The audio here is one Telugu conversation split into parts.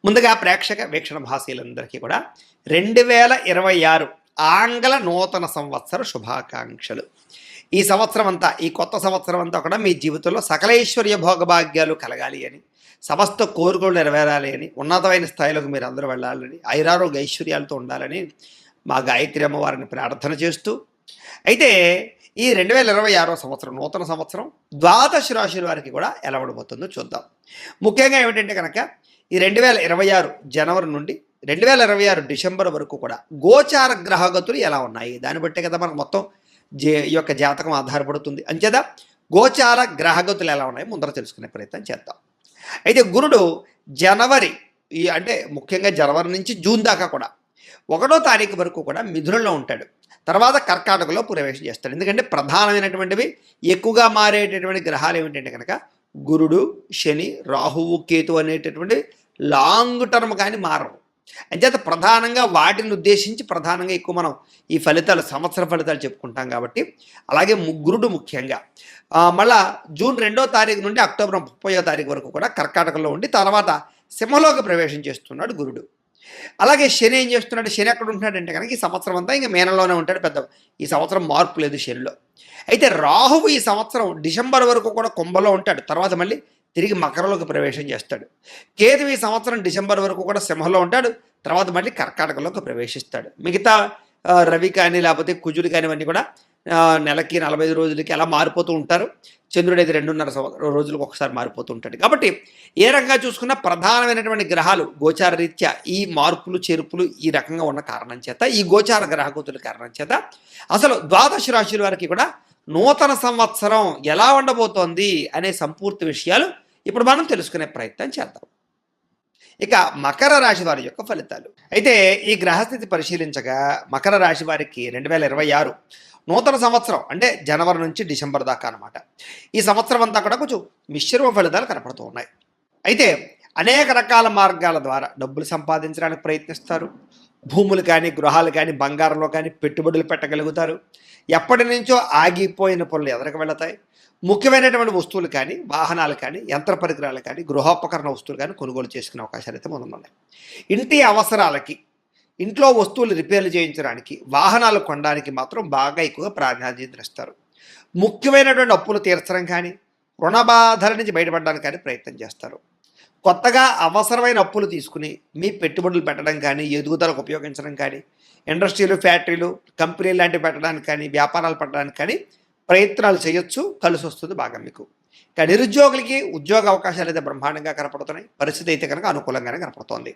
ముందుగా ప్రేక్షక వీక్షణ భాషలందరికీ కూడా 2026 ఆంగ్ల నూతన సంవత్సర శుభాకాంక్షలు. ఈ సంవత్సరం అంతా, ఈ కొత్త సంవత్సరం అంతా కూడా మీ జీవితంలో సకలైశ్వర్య భోగభాగ్యాలు కలగాలి అని, సమస్త కోరికలు నెరవేరాలి అని, ఉన్నతమైన స్థాయిలోకి మీరు అందరూ వెళ్ళాలని, ఐరారోగ్య ఐశ్వర్యాలతో ఉండాలని మా గాయత్రి అమ్మవారిని ప్రార్థన చేస్తూ, అయితే ఈ 2026 సంవత్సరం నూతన సంవత్సరం ద్వాదశ రాశుల వారికి కూడా ఎలా ఉండబోతుందో చూద్దాం. ముఖ్యంగా ఏమిటంటే కనుక ఈ 2026 జనవరి నుండి 2026 డిసెంబర్ వరకు కూడా గోచార గ్రహగతులు ఎలా ఉన్నాయి, దాన్ని బట్టే కదా మనకు మొత్తం ఈ యొక్క జాతకం ఆధారపడుతుంది. అంచేత గోచార గ్రహగతులు ఎలా ఉన్నాయి ముందర తెలుసుకునే ప్రయత్నం చేద్దాం. అయితే గురుడు జనవరి అంటే ముఖ్యంగా జనవరి నుంచి జూన్ దాకా కూడా 1వ తారీఖు వరకు కూడా మిథునంలో ఉంటాడు. తర్వాత కర్కాటకలో ప్రవేశం చేస్తాడు. ఎందుకంటే ప్రధానమైనటువంటివి ఎక్కువగా మారేటటువంటి గ్రహాలు ఏమిటంటే కనుక గురుడు, శని, రాహువు, కేతు అనేటటువంటి లాంగ్ టర్మ్ కానీ మారవు. అంచేత ప్రధానంగా వాటిని ఉద్దేశించి ప్రధానంగా ఎక్కువ మనం ఈ ఫలితాలు, సంవత్సర ఫలితాలు చెప్పుకుంటాం కాబట్టి, అలాగే గురుడు ముఖ్యంగా మళ్ళా జూన్ 2వ తారీఖు నుండి అక్టోబర్ 30వ తారీఖు వరకు కూడా కర్కాటకలో ఉండి తర్వాత సింహలోకి ప్రవేశం చేస్తున్నాడు గురుడు. అలాగే శని ఏం చేస్తున్నాడు, శని ఎక్కడ ఉంటున్నాడంటే కనుక ఈ సంవత్సరం అంతా ఇంకా మీనంలోనే ఉంటాడు. ఈ సంవత్సరం మార్పు లేదు శనిలో. అయితే రాహువు ఈ సంవత్సరం డిసెంబర్ వరకు కూడా కుంభలో ఉంటాడు, తర్వాత మళ్ళీ తిరిగి మకరంలోకి ప్రవేశం చేస్తాడు. కేతు ఈ సంవత్సరం డిసెంబర్ వరకు కూడా సింహంలో ఉంటాడు, తర్వాత మళ్ళీ కర్కాటకంలోకి ప్రవేశిస్తాడు. మిగతా రవి కానీ లేకపోతే కుజుడు కానీ ఇవన్నీ కూడా నెలకి 45 రోజులకి అలా మారిపోతూ ఉంటారు. చంద్రుడు అయితే 2.5 రోజులకు ఒకసారి మారిపోతూ ఉంటాడు. కాబట్టి ఏ రకంగా చూసుకున్నా ప్రధానమైనటువంటి గ్రహాలు గోచార రీత్యా ఈ మార్పులు చేర్పులు ఈ రకంగా ఉన్న కారణం చేత, ఈ గోచార గ్రహగతుల కారణం చేత అసలు ద్వాదశ రాశుల వారికి కూడా నూతన సంవత్సరం ఎలా ఉండబోతోంది అనే సంపూర్తి విషయాలు ఇప్పుడు మనం తెలుసుకునే ప్రయత్నం చేద్దాం. ఇక మకర రాశి వారి యొక్క ఫలితాలు. అయితే ఈ గ్రహస్థితి పరిశీలించగా మకర రాశి వారికి 2026 నూతన సంవత్సరం అంటే జనవరి నుంచి డిసెంబర్ దాకా అనమాట. ఈ సంవత్సరం అంతా కూడా కొంచెం మిశ్రమ ఫలితాలు కనపడుతూ ఉన్నాయి. అయితే అనేక రకాల మార్గాల ద్వారా డబ్బులు సంపాదించడానికి ప్రయత్నిస్తారు. భూములు కానీ, గృహాలు కానీ, బంగారంలో కానీ పెట్టుబడులు పెట్టగలుగుతారు. ఎప్పటి నుంచో ఆగిపోయిన పనులు ఎదరకు వెళతాయి. ముఖ్యమైనటువంటి వస్తువులు కానీ, వాహనాలు కానీ, యంత్ర పరికరాలు కానీ, గృహోపకరణ వస్తువులు కానీ కొనుగోలు చేసుకునే అవకాశాలు అయితే ముందున్నాయి. ఇంటి అవసరాలకి, ఇంట్లో వస్తువులు రిపేర్లు చేయించడానికి, వాహనాలు కొనడానికి మాత్రం బాగా ఎక్కువగా ప్రాధాన్యత ఇస్తారు. ముఖ్యమైనటువంటి అప్పులు తీర్చడం కానీ, రుణ బాధల నుంచి బయటపడడానికి కానీ ప్రయత్నం చేస్తారు. కొత్తగా అవసరమైన అప్పులు తీసుకుని మీ పెట్టుబడులు పెట్టడం కానీ, ఎదుగుదలకు ఉపయోగించడం కానీ, ఇండస్ట్రీలు, ఫ్యాక్టరీలు, కంపెనీలు లాంటివి పెట్టడానికి కానీ, వ్యాపారాలు పెట్టడానికి కానీ ప్రయత్నాలు చేయొచ్చు. కలిసి వస్తుంది బాగా మీకు. ఇక నిరుద్యోగులకి ఉద్యోగ అవకాశాలు అయితే బ్రహ్మాండంగా కనపడుతున్నాయి. పరిస్థితి అయితే కనుక అనుకూలంగానే కనపడుతోంది.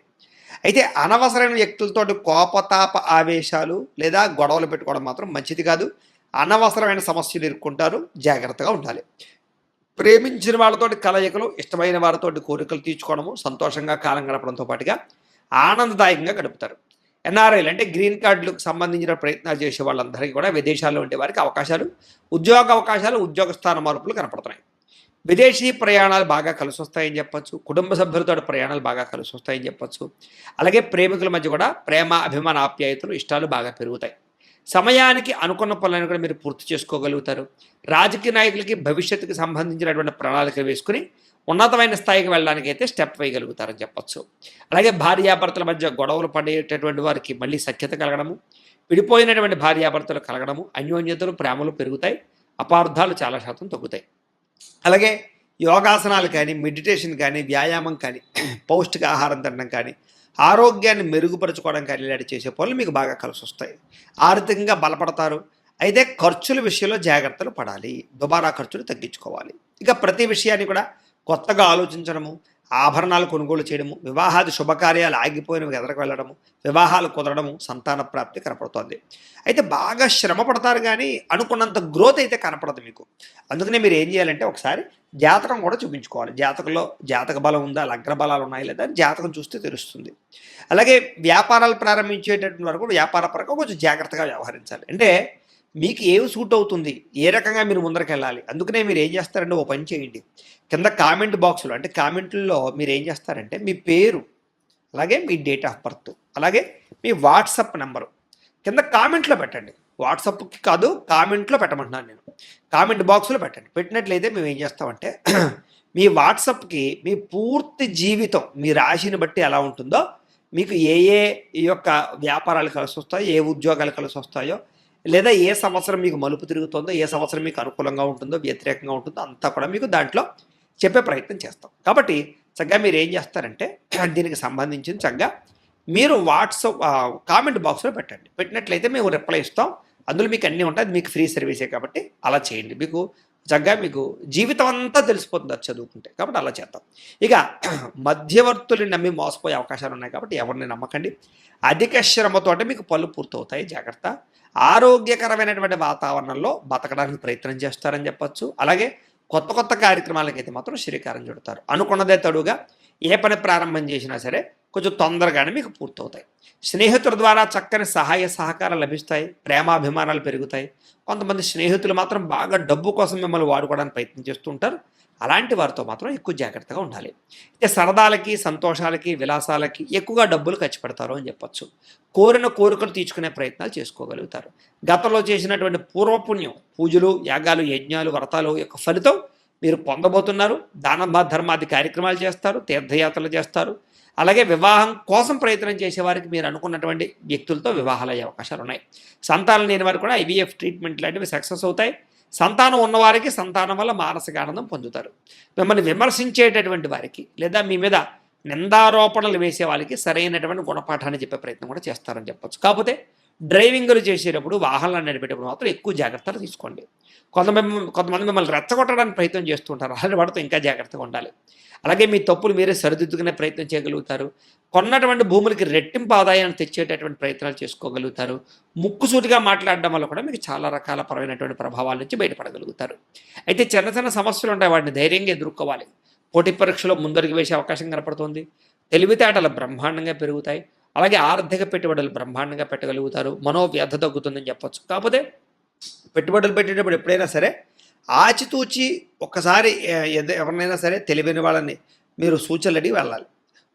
అయితే అనవసరమైన వ్యక్తులతో కోపతాప ఆవేశాలు లేదా గొడవలు పెట్టుకోవడం మాత్రం మంచిది కాదు. అనవసరమైన సమస్యలు ఎదుర్కొంటారు, జాగ్రత్తగా ఉండాలి. ప్రేమించిన వాళ్ళతోటి కలయికలు, ఇష్టమైన వారితోటి కోరికలు తీర్చుకోవడము, సంతోషంగా కాలం గడపడంతో పాటుగా ఆనందదాయకంగా గడుపుతారు. ఎన్ఆర్ఐలు అంటే గ్రీన్ కార్డులకు సంబంధించిన ప్రయత్నాలు చేసే వాళ్ళందరికీ కూడా విదేశాల్లో ఉండే వారికి అవకాశాలు, ఉద్యోగ అవకాశాలు, ఉద్యోగ స్థాన మార్పులు కనపడుతున్నాయి. విదేశీ ప్రయాణాలు బాగా కలిసి వస్తాయని చెప్పచ్చు. కుటుంబ సభ్యులతో ప్రయాణాలు బాగా కలిసి వస్తాయని చెప్పచ్చు. అలాగే ప్రేమికుల మధ్య కూడా ప్రేమ, అభిమాన, ఆప్యాయతలు, ఇష్టాలు బాగా పెరుగుతాయి. సమయానికి అనుకున్న పనులను కూడా మీరు పూర్తి చేసుకోగలుగుతారు. రాజకీయ నాయకులకి భవిష్యత్తుకి సంబంధించినటువంటి ప్రణాళిక వేసుకుని ఉన్నతమైన స్థాయికి వెళ్ళడానికి అయితే స్టెప్ వేయగలుగుతారని చెప్పచ్చు. అలాగే భార్యాభర్తల మధ్య గొడవలు పడేటటువంటి వారికి మళ్ళీ సఖ్యత కలగడము, విడిపోయినటువంటి భార్యాభర్తలు కలగడము, అన్యోన్యతలు, ప్రేమలు పెరుగుతాయి. అపార్థాలు చాలా శాతం తగ్గుతాయి. అలాగే యోగాసనాలు కానీ, మెడిటేషన్ కానీ, వ్యాయామం కానీ, పౌష్టిక ఆహారం తినడం కానీ, ఆరోగ్యాన్ని మెరుగుపరచుకోవడం కానీ ఇలాంటి చేసే పనులు మీకు బాగా కలిసి వస్తాయి. ఆర్థికంగా బలపడతారు. అయితే ఖర్చుల విషయంలో జాగ్రత్తలు పడాలి. దుబారా ఖర్చులు తగ్గించుకోవాలి. ఇక ప్రతి విషయాన్ని కూడా కొత్తగా ఆలోచించడము, ఆభరణాలు కొనుగోలు చేయడము, వివాహాది శుభకార్యాలు ఆగిపోయినవి ఎదరకు వెళ్ళడము, వివాహాలు కుదరడము, సంతాన ప్రాప్తి కనపడుతోంది. అయితే బాగా శ్రమ పడతారు కానీ అనుకున్నంత గ్రోత్ అయితే కనపడదు మీకు. అందుకనే మీరు ఏం చేయాలంటే ఒకసారి జాతకం కూడా చూపించుకోవాలి. జాతకంలో జాతక బలం ఉందా, లగ్న బలాలు ఉన్నాయి లేదా జాతకం చూస్తే తెలుస్తుంది. అలాగే వ్యాపారాలు ప్రారంభించేటటువంటి వరకు వ్యాపార పరంగా కొంచెం జాగ్రత్తగా వ్యవహరించాలి. అంటే మీకు ఏమి సూట్ అవుతుంది, ఏ రకంగా మీరు ముందరికి వెళ్ళాలి. అందుకనే మీరు ఏం చేస్తారంటే ఓ పని చేయండి. కింద కామెంట్ బాక్సులో అంటే కామెంట్లో మీరు ఏం చేస్తారంటే మీ పేరు, అలాగే మీ డేట్ ఆఫ్ బర్త్, అలాగే మీ వాట్సాప్ నెంబరు కింద కామెంట్లో పెట్టండి. వాట్సాప్కి కాదు, కామెంట్లో పెట్టమంటున్నాను నేను. కామెంట్ బాక్స్లో పెట్టండి. పెట్టినట్లయితే మేము ఏం చేస్తామంటే మీ వాట్సాప్కి మీ పూర్తి జీవితం మీ రాశిని బట్టి ఎలా ఉంటుందో, మీకు ఏ ఏ ఈ యొక్క వ్యాపారాలు కలిసి వస్తాయో, ఏ ఉద్యోగాలు కలిసి వస్తాయో, లేదా ఏ సంవత్సరం మీకు మలుపు తిరుగుతుందో, ఏ సంవత్సరం మీకు అనుకూలంగా ఉంటుందో, వ్యతిరేకంగా ఉంటుందో అంతా కూడా మీకు దాంట్లో చెప్పే ప్రయత్నం చేస్తాం. కాబట్టి చక్కగా మీరు ఏం చేస్తారంటే దీనికి సంబంధించిన చక్కగా మీరు వాట్సాప్ కామెంట్ బాక్స్లో పెట్టండి. పెట్టినట్లయితే మేము రిప్లై ఇస్తాం. అందులో మీకు అన్నీ ఉంటాయి. అది మీకు ఫ్రీ సర్వీసే కాబట్టి అలా చేయండి. మీకు చక్కగా మీకు జీవితం అంతా తెలిసిపోతుంది అది చదువుకుంటే. కాబట్టి అలా చేద్దాం. ఇక మధ్యవర్తుల్ని నమ్మి మోసపోయే అవకాశాలు ఉన్నాయి కాబట్టి ఎవరిని నమ్మకండి. అధిక శ్రమతోటే మీకు పనులు పూర్తవుతాయి, జాగ్రత్త. ఆరోగ్యకరమైనటువంటి వాతావరణంలో బతకడానికి ప్రయత్నం చేస్తారని చెప్పొచ్చు. అలాగే కొత్త కొత్త కార్యక్రమాలకైతే మాత్రం శ్రీకారం చుడతారు. అనుకున్నదే తడుగా ఏ పని ప్రారంభం చేసినా సరే కొంచెం తొందరగానే మీకు పూర్తవుతాయి. స్నేహితుల ద్వారా చక్కని సహాయ సహకారాలు లభిస్తాయి, ప్రేమాభిమానాలు పెరుగుతాయి. కొంతమంది స్నేహితులు మాత్రం బాగా డబ్బు కోసం మిమ్మల్ని వాడుకోవడానికి ప్రయత్నం చేస్తూ ఉంటారు. అలాంటి వారితో మాత్రం ఎక్కువ జాగ్రత్తగా ఉండాలి. అయితే సరదాలకి, సంతోషాలకి, విలాసాలకి ఎక్కువగా డబ్బులు ఖర్చు పెడతారు అని చెప్పొచ్చు. కోరిన కోరికలు తీర్చుకునే ప్రయత్నాలు చేసుకోగలుగుతారు. గతంలో చేసినటువంటి పూర్వపుణ్యం, పూజలు, యాగాలు, యజ్ఞాలు, వ్రతాలు యొక్క ఫలితం మీరు పొందబోతున్నారు. దాన ధర్మాది కార్యక్రమాలు చేస్తారు, తీర్థయాత్రలు చేస్తారు. అలాగే వివాహం కోసం ప్రయత్నం చేసేవారికి మీరు అనుకున్నటువంటి వ్యక్తులతో వివాహాలు అయ్యే అవకాశాలు ఉన్నాయి. సంతానం లేని వారికి కూడా ఐవీఎఫ్ ట్రీట్మెంట్ లాంటివి సక్సెస్ అవుతాయి. సంతానం ఉన్నవారికి సంతానం వల్ల మానసిక ఆనందం పొందుతారు. మిమ్మల్ని విమర్శించేటటువంటి వారికి లేదా మీ మీద నిందారోపణలు వేసే వాళ్ళకి సరైనటువంటి గుణపాఠాన్ని చెప్పే ప్రయత్నం కూడా చేస్తారని చెప్పొచ్చు. కాకపోతే డ్రైవింగ్లు చేసేటప్పుడు, వాహనాలు నడిపేటప్పుడు మాత్రం ఎక్కువ జాగ్రత్తలు తీసుకోండి. కొంతమంది మిమ్మల్ని రెచ్చగొట్టడానికి ప్రయత్నం చేస్తుంటారు. అలాంటి వాటితో ఇంకా జాగ్రత్తగా ఉండాలి. అలాగే మీ తప్పులు మీరే సరిదిద్దుకునే ప్రయత్నం చేయగలుగుతారు. కొన్నటువంటి భూములకి రెట్టింపు ఆదాయాన్ని తెచ్చేటటువంటి ప్రయత్నాలు చేసుకోగలుగుతారు. ముక్కుసూటిగా మాట్లాడడం వల్ల కూడా మీకు చాలా రకాల పరమైనటువంటి ప్రభావాల నుంచి బయటపడగలుగుతారు. అయితే చిన్న చిన్న సమస్యలు ఉంటాయి, వాటిని ధైర్యంగా ఎదుర్కోవాలి. పోటీ పరీక్షలో ముందడుగు వేసే అవకాశం కనపడుతుంది. తెలివితేటలు బ్రహ్మాండంగా పెరుగుతాయి. అలాగే ఆర్థిక పెట్టుబడులు బ్రహ్మాండంగా పెట్టగలుగుతారు. మనోవ్యధ తగ్గుతుందని చెప్పొచ్చు. కాకపోతే పెట్టుబడులు పెట్టేటప్పుడు ఎప్పుడైనా సరే ఆచితూచి ఒక్కసారి ఎవరినైనా సరే తెలివైన వాళ్ళని మీరు సూచనలు అడిగి వెళ్ళాలి.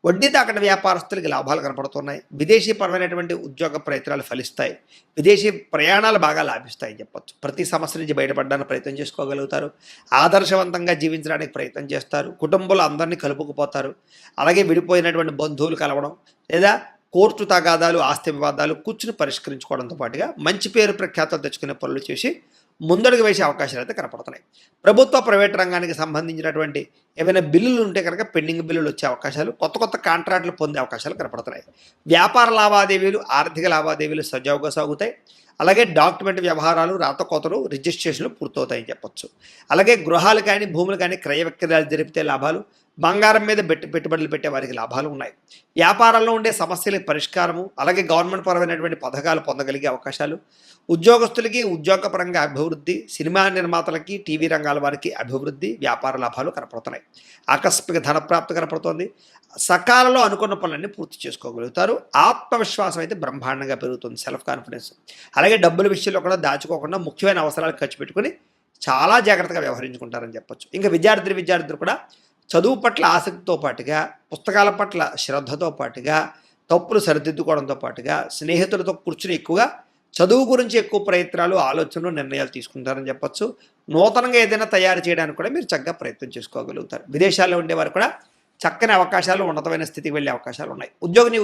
వడ్డీ తాకట వ్యాపారస్తులకి లాభాలు కనపడుతున్నాయి. విదేశీ పరమైనటువంటి ఉద్యోగ ప్రయత్నాలు ఫలిస్తాయి. విదేశీ ప్రయాణాలు బాగా లాభిస్తాయని చెప్పొచ్చు. ప్రతి సమస్య నుంచి బయటపడడానికి ప్రయత్నం చేసుకోగలుగుతారు. ఆదర్శవంతంగా జీవించడానికి ప్రయత్నం చేస్తారు. కుటుంబంలో అందరినీ కలుపుకుపోతారు. అలాగే విడిపోయినటువంటి బంధువులు కలవడం లేదా కోర్టు తగాదాలు, ఆస్తి వివాదాలు కూర్చుని పరిష్కరించుకోవడంతో పాటుగా మంచి పేరు ప్రఖ్యాతలు తెచ్చుకునే పనులు చేసి ముందడుగు వేసే అవకాశాలు అయితే కనపడుతున్నాయి. ప్రభుత్వ, ప్రైవేట్ రంగానికి సంబంధించినటువంటి ఏవైనా బిల్లులు ఉంటే కనుక పెండింగ్ బిల్లులు వచ్చే అవకాశాలు, కొత్త కొత్త కాంట్రాక్టులు పొందే అవకాశాలు కనపడుతున్నాయి. వ్యాపార లావాదేవీలు, ఆర్థిక లావాదేవీలు సజావుగా సాగుతాయి. అలాగే డాక్యుమెంట్ వ్యవహారాలు, రాతకోతలు, రిజిస్ట్రేషన్లు పూర్తవుతాయని చెప్పొచ్చు. అలాగే గృహాలు కానీ, భూములు కానీ క్రయ విక్రయాలు జరిపితే లాభాలు, బంగారం మీద పెట్టుబడులు పెట్టే వారికి లాభాలు ఉన్నాయి. వ్యాపారంలో ఉండే సమస్యలకు పరిష్కారము, అలాగే గవర్నమెంట్ పరమైనటువంటి పథకాలు పొందగలిగే అవకాశాలు, ఉద్యోగస్తులకి ఉద్యోగపరంగా అభివృద్ధి, సినిమా నిర్మాతలకి, టీవీ రంగాల వారికి అభివృద్ధి, వ్యాపార లాభాలు కనపడుతున్నాయి. ఆకస్మిక ధనప్రాప్తి కనపడుతోంది. సకాలంలో అనుకున్న పనులన్నీ పూర్తి చేసుకోగలుగుతారు. ఆత్మవిశ్వాసం అయితే బ్రహ్మాండంగా పెరుగుతుంది, సెల్ఫ్ కాన్ఫిడెన్స్. అలాగే డబ్బుల విషయంలో కూడా దాచుకోకుండా ముఖ్యమైన అవసరాలు ఖర్చు పెట్టుకుని చాలా జాగ్రత్తగా వ్యవహరించుకుంటారని చెప్పొచ్చు. ఇంకా విద్యార్థులు కూడా చదువు పట్ల ఆసక్తితో పాటుగా, పుస్తకాల పట్ల శ్రద్ధతో పాటుగా, తప్పులు సరిదిద్దుకోవడంతో పాటుగా స్నేహితులతో కూర్చుని ఎక్కువగా చదువు గురించి ఎక్కువ ప్రయత్నాలు, ఆలోచనలు, నిర్ణయాలు తీసుకుంటారని చెప్పొచ్చు. నూతనంగా ఏదైనా తయారు చేయడానికి కూడా మీరు చక్కగా ప్రయత్నం చేసుకోగలుగుతారు. విదేశాల్లో ఉండేవారు కూడా చక్కని అవకాశాలు, ఉన్నతమైన స్థితికి వెళ్ళే అవకాశాలు ఉన్నాయి.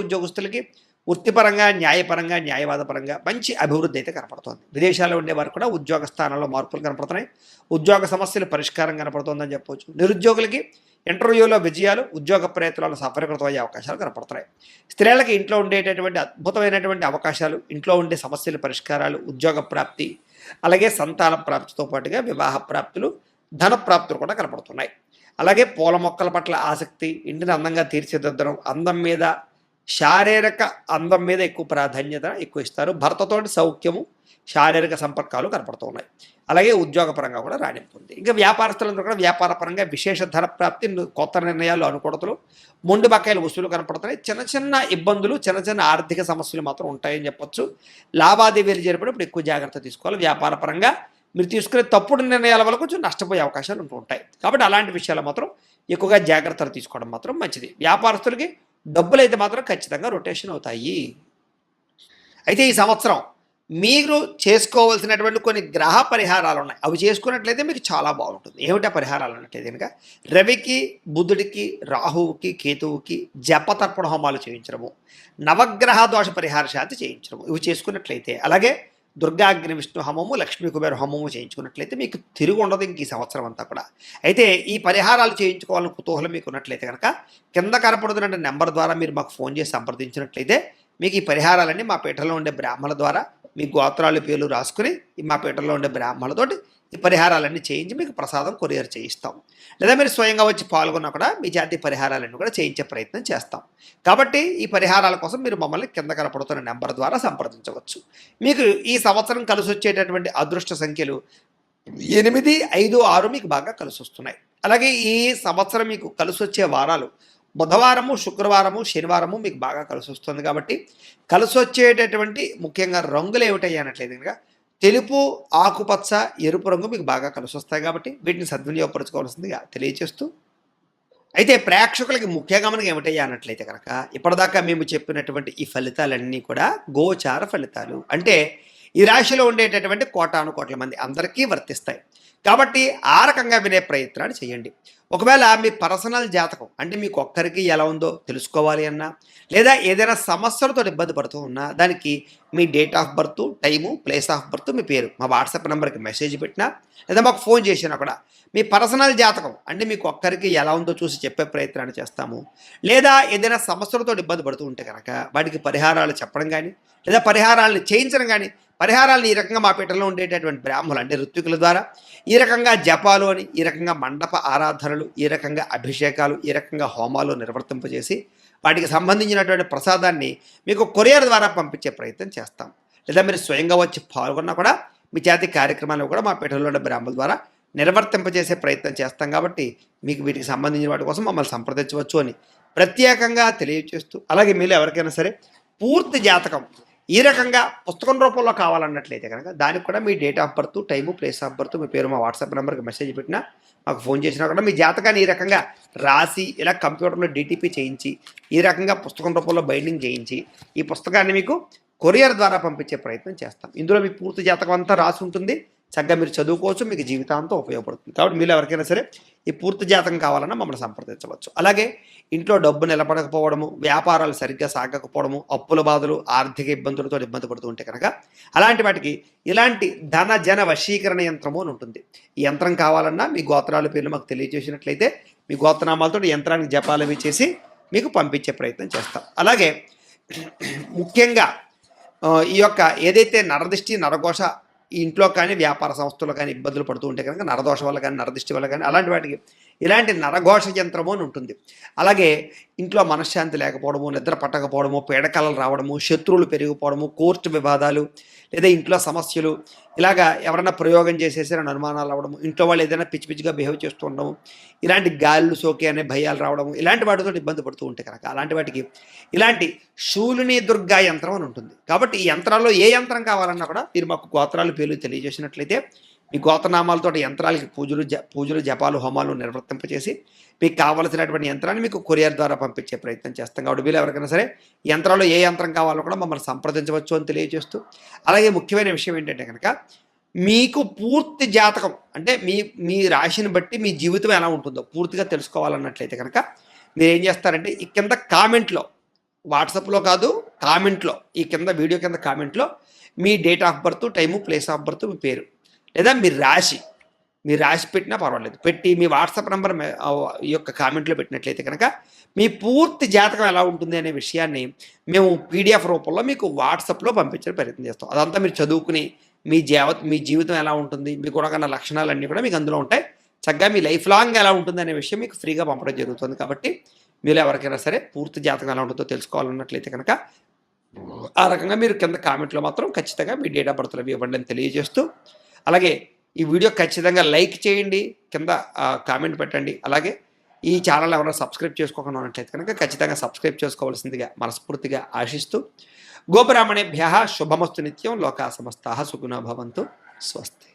ఉద్యోగస్తులకి వృత్తిపరంగా, న్యాయపరంగా, న్యాయవాదపరంగా మంచి అభివృద్ధి అయితే కనపడుతోంది. విదేశాల్లో ఉండేవారు కూడా ఉద్యోగ స్థానాల్లో మార్పులు కనపడుతున్నాయి. ఉద్యోగ సమస్యలు పరిష్కారం కనపడుతుందని చెప్పవచ్చు. నిరుద్యోగులకి ఇంటర్వ్యూలో విజయాలు, ఉద్యోగ ప్రయత్నాలు సఫలీకృతం అయ్యే అవకాశాలు కనపడుతున్నాయి. స్త్రీలకి ఇంట్లో ఉండేటటువంటి అద్భుతమైనటువంటి అవకాశాలు, ఇంట్లో ఉండే సమస్యల పరిష్కారాలు, ఉద్యోగ ప్రాప్తి, అలాగే సంతాన ప్రాప్తితో పాటుగా వివాహ ప్రాప్తులు, ధన ప్రాప్తులు కూడా కనపడుతున్నాయి. అలాగే పూల మొక్కల పట్ల ఆసక్తి, ఇంటిని అందంగా తీర్చిదిద్దడం, అందం మీద, శారీరక అందం మీద ఎక్కువ ప్రాధాన్యత ఎక్కువ ఇస్తారు. భర్తతోటి సౌఖ్యము, శారీరక సంపర్కాలు కనపడుతూ ఉన్నాయి. అలాగే ఉద్యోగపరంగా కూడా రాణింపు ఉంది. ఇంకా వ్యాపారస్తులందరూ కూడా వ్యాపారపరంగా విశేష ధన ప్రాప్తి, కొత్త నిర్ణయాలు, అనుకూలతలు, మొండి బకాయిల వసూలు కనపడుతున్నాయి. చిన్న చిన్న ఇబ్బందులు, చిన్న చిన్న ఆర్థిక సమస్యలు మాత్రం ఉంటాయని చెప్పొచ్చు. లావాదేవీలు జరిపేటప్పుడు ఎక్కువ జాగ్రత్త తీసుకోవాలి. వ్యాపారపరంగా మీరు తీసుకునే తప్పుడు నిర్ణయాల వల్ల కొంచెం నష్టపోయే అవకాశాలు ఉంటూ ఉంటాయి. కాబట్టి అలాంటి విషయాలు మాత్రం ఎక్కువగా జాగ్రత్తలు తీసుకోవడం మాత్రం మంచిది. వ్యాపారస్తులకి డబ్బులు అయితే మాత్రం ఖచ్చితంగా రొటేషన్ అవుతాయి. అయితే ఈ సంవత్సరం మీరు చేసుకోవాల్సినటువంటి కొన్ని గ్రహ పరిహారాలు ఉన్నాయి. అవి చేసుకున్నట్లయితే మీకు చాలా బాగుంటుంది. ఏమిటా పరిహారాలు అన్నట్లయితే కనుక రవికి, బుధుడికి, రాహువుకి, కేతువుకి జపతర్పణ హోమాలు చేయించడము, నవగ్రహ దోష పరిహార శాంతి చేయించడము ఇవి చేసుకున్నట్లయితే, అలాగే దుర్గాగ్ని విష్ణు హోమము, లక్ష్మీ కుబేర హోమము చేయించుకున్నట్లయితే మీకు తిరుగు ఉండదు ఇంక ఈ సంవత్సరం అంతా కూడా. అయితే ఈ పరిహారాలు చేయించుకోవాలని కుతూహలం మీకు ఉన్నట్లయితే కనుక కింద కనపడుతున్న నెంబర్ ద్వారా మీరు మాకు ఫోన్ చేసి సంప్రదించినట్లయితే మీకు ఈ పరిహారాలన్నీ మా పీఠంలో ఉండే బ్రాహ్మణుల ద్వారా మీ గోత్రాలు పేర్లు రాసుకుని మా పీఠంలో ఉండే బ్రాహ్మణులతోటి ఈ పరిహారాలన్నీ చేయించి మీకు ప్రసాదం కొరియర్ చేయిస్తాం. లేదా మీరు స్వయంగా వచ్చి పాల్గొన్నా కూడా మీ జాతి పరిహారాలన్నీ కూడా చేయించే ప్రయత్నం చేస్తాం. కాబట్టి ఈ పరిహారాల కోసం మీరు మమ్మల్ని కింద కనపడుతున్న నెంబర్ ద్వారా సంప్రదించవచ్చు. మీకు ఈ సంవత్సరం కలిసి వచ్చేటటువంటి అదృష్ట సంఖ్యలు 8, 5, 6 మీకు బాగా కలిసి వస్తున్నాయి. అలాగే ఈ సంవత్సరం మీకు కలిసి వచ్చే వారాలు బుధవారము, శుక్రవారము, శనివారము మీకు బాగా కలిసి వస్తుంది. కాబట్టి కలిసి వచ్చేటటువంటి ముఖ్యంగా రంగులు ఏమిటయ్యా అన్నట్లేదు కనుక తెలుపు, ఆకుపచ్చ, ఎరుపు రంగు మీకు బాగా కలిసి వస్తాయి. కాబట్టి వీటిని సద్వినియోగపరచుకోవాల్సిందిగా తెలియజేస్తూ, అయితే ప్రేక్షకులకి ముఖ్యంగా మనకి ఏమిటయ్యా అన్నట్లయితే కనుక ఇప్పటిదాకా మేము చెప్పినటువంటి ఈ ఫలితాలన్నీ కూడా గోచార ఫలితాలు. అంటే ఈ రాశిలో ఉండేటటువంటి కోటాను కోట్ల మంది అందరికీ వర్తిస్తాయి. కాబట్టి ఆ రకంగా వినే ప్రయత్నాన్ని చేయండి. ఒకవేళ మీ పర్సనల్ జాతకం అంటే మీకు ఒక్కరికి ఎలా ఉందో తెలుసుకోవాలి అన్నా, లేదా ఏదైనా సమస్యలతో ఇబ్బంది పడుతూ ఉన్నా దానికి మీ date of birth, time, place of birth, మీ పేరు మా వాట్సాప్ నెంబర్కి మెసేజ్ పెట్టినా, లేదా మాకు ఫోన్ చేసినా కూడా మీ పర్సనల్ జాతకం అంటే మీకు ఒక్కరికి ఎలా ఉందో చూసి చెప్పే ప్రయత్నాన్ని చేస్తాము. లేదా ఏదైనా సమస్యలతో ఇబ్బంది పడుతూ ఉంటే కనుక వాటికి పరిహారాలు చెప్పడం కానీ, లేదా పరిహారాలను చేయించడం కానీ, పరిహారాలను ఈ రకంగా మా పీఠంలో ఉండేటటువంటి బ్రాహ్మణులు అంటే ఋత్వికుల ద్వారా ఈ రకంగా జపాలు అని, ఈ రకంగా మండప ఆరాధనలు, ఈ రకంగా అభిషేకాలు, ఈ రకంగా హోమాలు నిర్వర్తింపజేసి వాటికి సంబంధించినటువంటి ప్రసాదాన్ని మీకు కొరియర్ ద్వారా పంపించే ప్రయత్నం చేస్తాం. లేదా మీరు స్వయంగా వచ్చి పాల్గొన్నా కూడా మీ జాతి కార్యక్రమాలు కూడా మా పీఠంలో ఉండే బ్రాహ్మణుల ద్వారా నిర్వర్తింపజేసే ప్రయత్నం చేస్తాం. కాబట్టి మీకు వీటికి సంబంధించిన వాటి కోసం మమ్మల్ని సంప్రదించవచ్చు అని ప్రత్యేకంగా తెలియజేస్తూ, అలాగే మీరు ఎవరికైనా సరే పూర్తి జాతకం ఈ రకంగా పుస్తకం రూపంలో కావాలన్నట్లయితే కనుక దానికి కూడా మీ date of birth, time, place of birth, మీ పేరు మా వాట్సాప్ నెంబర్కి మెసేజ్ పెట్టినా, మాకు ఫోన్ చేసినా కూడా మీ జాతకాన్ని ఈ రకంగా రాసి ఇలా కంప్యూటర్లో డిటిపి చేయించి ఈ రకంగా పుస్తకం రూపంలో బైండింగ్ చేయించి ఈ పుస్తకాన్ని మీకు కొరియర్ ద్వారా పంపించే ప్రయత్నం చేస్తాం. ఇందులో మీ పూర్తి జాతకం అంతా రాసి ఉంటుంది. చక్కగా మీరు చదువుకోవచ్చు, మీకు జీవితాంతం ఉపయోగపడుతుంది. కాబట్టి మీరు ఎవరికైనా సరే ఈ పూర్తి జాతకం కావాలన్నా మమ్మల్ని సంప్రదించవచ్చు. అలాగే ఇంట్లో డబ్బు నిలబడకపోవడము, వ్యాపారాలు సరిగ్గా సాగకపోవడము, అప్పుల బాధలు, ఆర్థిక ఇబ్బందులతో ఇబ్బంది పడుతూ ఉంటే కనుక అలాంటి వాటికి ఇలాంటి ధన జన వశీకరణ యంత్రము అని ఉంటుంది. ఈ యంత్రం కావాలన్నా మీ గోత్రాల పేర్లు మాకు తెలియజేసినట్లయితే మీ గోత్రనామాలతో యంత్రానికి జపాలు అవి చేసి మీకు పంపించే ప్రయత్నం చేస్తాం. అలాగే ముఖ్యంగా ఈ యొక్క ఏదైతే నరదిష్టి, నరఘోష ఈ ఇంట్లో కానీ వ్యాపార సంస్థల్లో కానీ ఇబ్బందులు పడుతూ ఉంటే కనుక నరదోషం వల్ల కానీ, నరదిష్టి వల్ల కానీ అలాంటి వాటికి ఇలాంటి నరఘోష యంత్రము అని ఉంటుంది. అలాగే ఇంట్లో మనశ్శాంతి లేకపోవడము, నిద్ర పట్టకపోవడము, పీడకలలు రావడము, శత్రువులు పెరిగిపోవడము, కోర్టు వివాదాలు, లేదా ఇంట్లో సమస్యలు, ఇలాగా ఎవరైనా ప్రయోగం చేసేసారని అనుమానాలు రావడము, ఇంట్లో వాళ్ళు ఏదైనా పిచ్చి పిచ్చిగా బిహేవ్ చేస్తూ ఉండడము, ఇలాంటి గాళ్ళు సోకే అనే భయాలు రావడము, ఇలాంటి వాటితో ఇబ్బంది పడుతూ ఉంటే కనుక అలాంటి వాటికి ఇలాంటి శూలిని దుర్గా యంత్రం అని ఉంటుంది. కాబట్టి ఈ యంత్రాల్లో ఏ యంత్రం కావాలన్నా కూడా మీరు మాకు గోత్రాలు పేర్లు తెలియజేసినట్లయితే మీ గోత్రనామాలతో యంత్రాలకి పూజలు, జపాలు, హోమాలు నిర్వర్తింపచేసి మీకు కావలసినటువంటి యంత్రాన్ని మీకు కొరియర్ ద్వారా పంపించే ప్రయత్నం చేస్తాం. కాబట్టి వీళ్ళు ఎవరికైనా సరే యంత్రాల్లో ఏ యంత్రం కావాలో కూడా మమ్మల్ని సంప్రదించవచ్చు అని తెలియజేస్తూ, అలాగే ముఖ్యమైన విషయం ఏంటంటే కనుక మీకు పూర్తి జాతకం అంటే మీ రాశిని బట్టి మీ జీవితం ఎలా ఉంటుందో పూర్తిగా తెలుసుకోవాలన్నట్లయితే కనుక మీరు ఏం చేస్తారంటే ఈ కింద కామెంట్లో, వాట్సాప్లో కాదు కామెంట్లో, ఈ కింద వీడియో కింద కామెంట్లో మీ date of birth, time, place of birth, మీ పేరు, లేదా మీరు రాసి పెట్టినా పర్వాలేదు, పెట్టి మీ వాట్సాప్ నెంబర్ ఈ యొక్క కామెంట్లో పెట్టినట్లయితే కనుక మీ పూర్తి జాతకం ఎలా ఉంటుంది అనే విషయాన్ని మేము పీడిఎఫ్ రూపంలో మీకు వాట్సాప్లో పంపించే ప్రయత్నం చేస్తాం. అదంతా మీరు చదువుకుని మీ జీవితం ఎలా ఉంటుంది, మీకు కూడా లక్షణాలన్నీ కూడా మీకు అందులో ఉంటాయి. చక్కగా మీ లైఫ్ లాంగ్ ఎలా ఉంటుంది అనే విషయం మీకు ఫ్రీగా పంపడం జరుగుతుంది. కాబట్టి మీరు ఎవరికైనా సరే పూర్తి జాతకం ఎలా ఉంటుందో తెలుసుకోవాలన్నట్లయితే కనుక ఆ రకంగా మీరు కింద కామెంట్లో మాత్రం ఖచ్చితంగా మీ డేట్ ఆఫ్ బర్త్లు అవి ఇవ్వండి అని తెలియజేస్తూ, అలాగే ఈ వీడియో ఖచ్చితంగా లైక్ చేయండి, కింద కామెంట్ పెట్టండి. అలాగే ఈ ఛానల్ ఎవరైనా సబ్స్క్రైబ్ చేసుకోకుండా ఉన్నట్లయితే కనుక ఖచ్చితంగా సబ్స్క్రైబ్ చేసుకోవాల్సిందిగా మనస్ఫూర్తిగా ఆశిస్తూ, గోబ్రాహ్మణేభ్యః శుభమస్తు నిత్యం, లోకా సమస్తాః సుఖినో భవంతు, స్వస్తి.